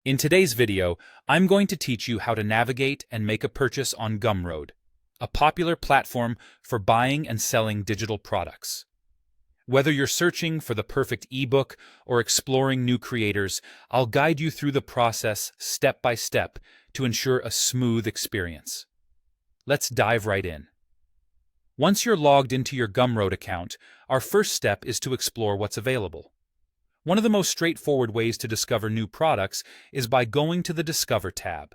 In today's video, I'm going to teach you how to navigate and make a purchase on Gumroad, a popular platform for buying and selling digital products. Whether you're searching for the perfect ebook or exploring new creators, I'll guide you through the process step by step to ensure a smooth experience. Let's dive right in. Once you're logged into your Gumroad account, our first step is to explore what's available. One of the most straightforward ways to discover new products is by going to the Discover tab.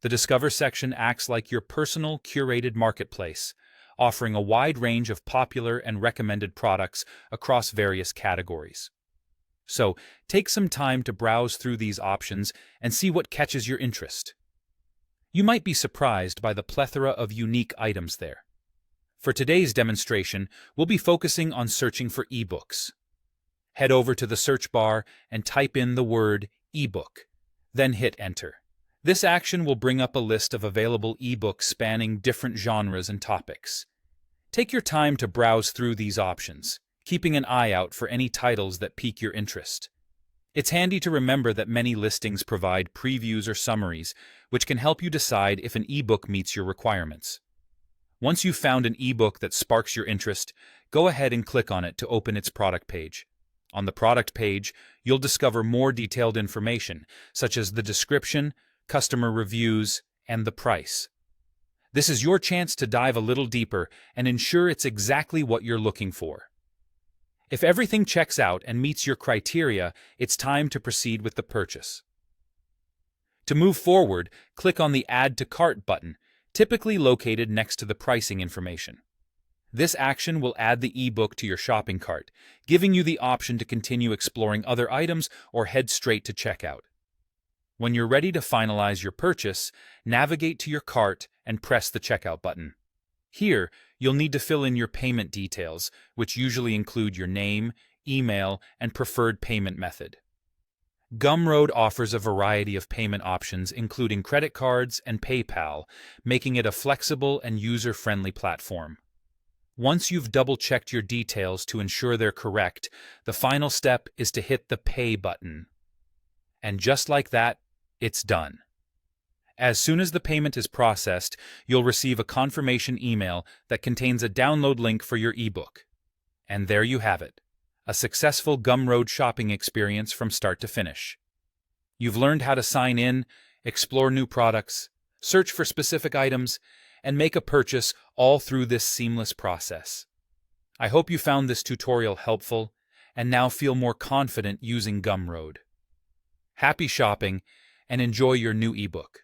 The Discover section acts like your personal, curated marketplace, offering a wide range of popular and recommended products across various categories. So, take some time to browse through these options and see what catches your interest. You might be surprised by the plethora of unique items there. For today's demonstration, we'll be focusing on searching for ebooks. Head over to the search bar and type in the word ebook, then hit enter. This action will bring up a list of available ebooks spanning different genres and topics. Take your time to browse through these options, keeping an eye out for any titles that pique your interest. It's handy to remember that many listings provide previews or summaries, which can help you decide if an ebook meets your requirements. Once you've found an ebook that sparks your interest, go ahead and click on it to open its product page. On the product page, you'll discover more detailed information, such as the description, customer reviews, and the price. This is your chance to dive a little deeper and ensure it's exactly what you're looking for. If everything checks out and meets your criteria, it's time to proceed with the purchase. To move forward, click on the Add to Cart button, typically located next to the pricing information. This action will add the ebook to your shopping cart, giving you the option to continue exploring other items or head straight to checkout. When you're ready to finalize your purchase, navigate to your cart and press the checkout button. Here, you'll need to fill in your payment details, which usually include your name, email, and preferred payment method. Gumroad offers a variety of payment options, including credit cards and PayPal, making it a flexible and user-friendly platform. Once you've double-checked your details to ensure they're correct, the final step is to hit the Pay button. And just like that, it's done. As soon as the payment is processed, you'll receive a confirmation email that contains a download link for your ebook. And there you have it, a successful Gumroad shopping experience from start to finish. You've learned how to sign in, explore new products, search for specific items, and make a purchase all through this seamless process. I hope you found this tutorial helpful and now feel more confident using Gumroad. Happy shopping and enjoy your new ebook.